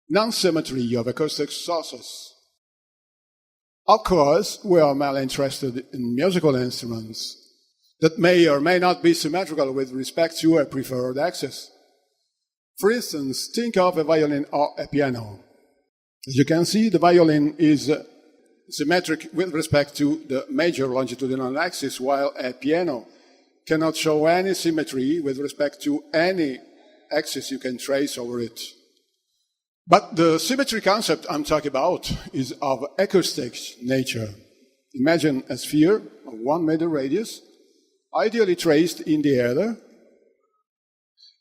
non-symmetry of acoustic sources. Of course, we are mainly interested in musical instruments that may or may not be symmetrical with respect to a preferred axis. For instance, think of a violin or a piano. As you can see, the violin is symmetric with respect to the major longitudinal axis, while a piano cannot show any symmetry with respect to any axis you can trace over it. But the symmetry concept I'm talking about is of acoustic nature. Imagine a sphere of 1 meter radius, ideally traced in the air,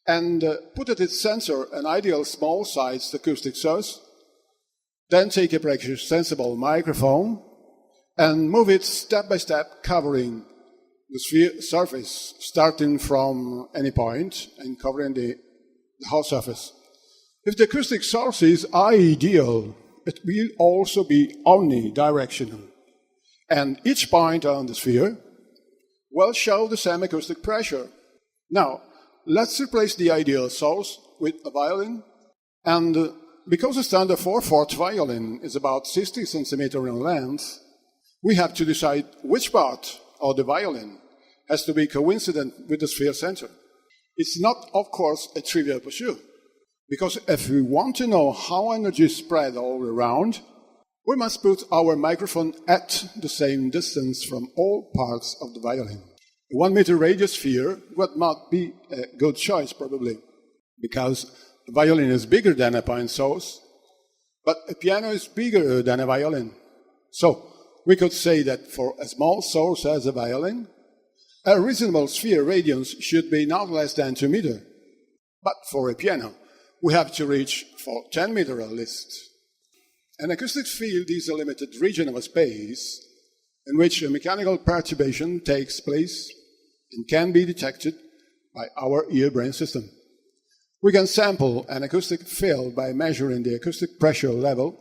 and put at its center an ideal small-sized acoustic source. Then take a pressure-sensible microphone and move it step by step, covering the sphere surface, starting from any point and covering the whole surface. If the acoustic source is ideal, it will also be omnidirectional, and each point on the sphere will show the same acoustic pressure. Now, let's replace the ideal source with a violin, and because a standard 4/4 violin is about 60 centimeters in length, we have to decide which part of the violin has to be coincident with the sphere center. It's not, of course, a trivial pursuit, because if we want to know how energy is spread all around, we must put our microphone at the same distance from all parts of the violin. A 1 meter radius sphere would not be a good choice, probably, because the violin is bigger than a point source, but a piano is bigger than a violin. So we could say that for a small source as a violin, a reasonable sphere radius should be not less than 2 meters. But for a piano, we have to reach for 10 meters at least. An acoustic field is a limited region of a space in which a mechanical perturbation takes place and can be detected by our ear-brain system. We can sample an acoustic field by measuring the acoustic pressure level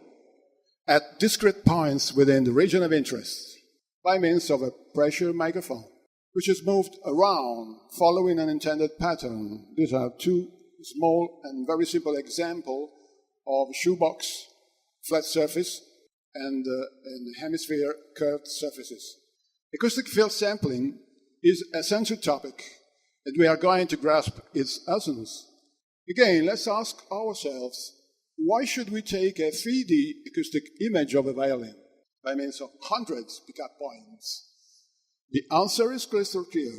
at discrete points within the region of interest by means of a pressure microphone, which is moved around following an intended pattern. These are two small and very simple examples of shoebox, flat surface, and hemisphere curved surfaces. Acoustic field sampling is a central topic, and we are going to grasp its essence. Again, let's ask ourselves, why should we take a 3D acoustic image of a violin by means of hundreds of pickup points? The answer is crystal clear.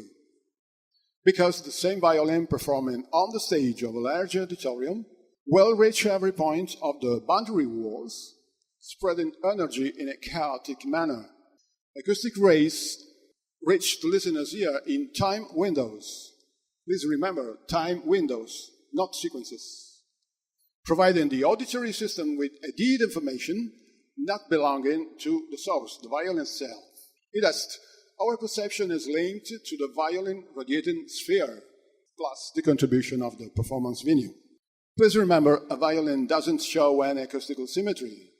Because the same violin performing on the stage of a large auditorium will reach every point of the boundary walls, spreading energy in a chaotic manner. Acoustic rays reach the listener's ear in time windows. Please remember, time windows, not sequences, providing the auditory system with a deed information not belonging to the source, the violin itself. In essence, our perception is linked to the violin radiating sphere, plus the contribution of the performance venue. Please remember, a violin doesn't show any acoustical symmetry.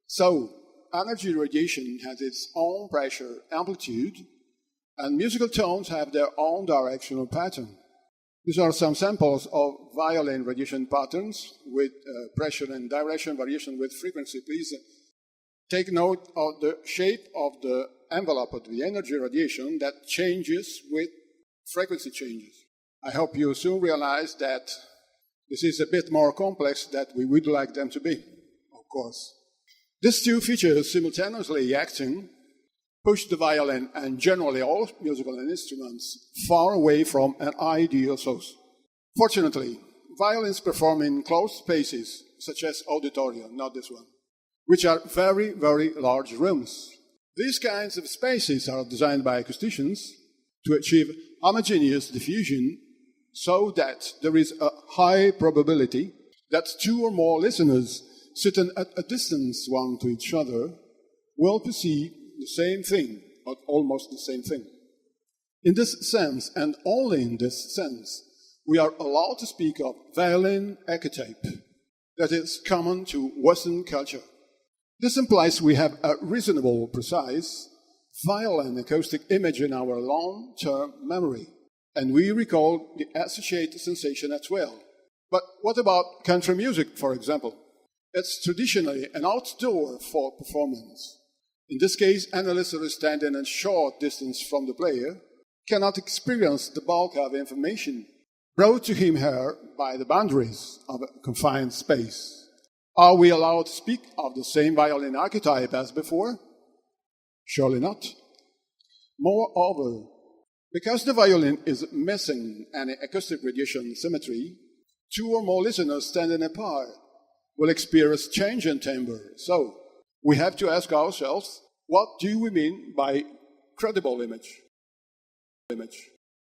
So, energy radiation has its own pressure amplitude, and musical tones have their own directional pattern. These are some samples of violin radiation patterns with pressure and direction variation with frequency. Please take note of the shape of the envelope of the energy radiation that changes with frequency changes. I hope you soon realize that this is a bit more complex than we would like them to be, of course. These two features simultaneously acting push the violin and generally all musical instruments far away from an ideal source. Fortunately, violins perform in closed spaces, such as auditorium, not this one, which are very, very large rooms. These kinds of spaces are designed by acousticians to achieve homogeneous diffusion so that there is a high probability that two or more listeners sitting at a distance one to each other will perceive the same thing, or almost the same thing. In this sense, and only in this sense, we are allowed to speak of violin echotape that is common to Western culture. This implies we have a reasonable, precise, violin acoustic image in our long-term memory, and we recall the associated sensation as well. But what about country music, for example? It's traditionally an outdoor folk performance. In this case, analysts who are standing a short distance from the player cannot experience the bulk of information brought to him here by the boundaries of a confined space. Are we allowed to speak of the same violin archetype as before? Surely not. Moreover, because the violin is missing any acoustic radiation symmetry, two or more listeners standing apart will experience change in timbre. So, we have to ask ourselves, what do we mean by credible image?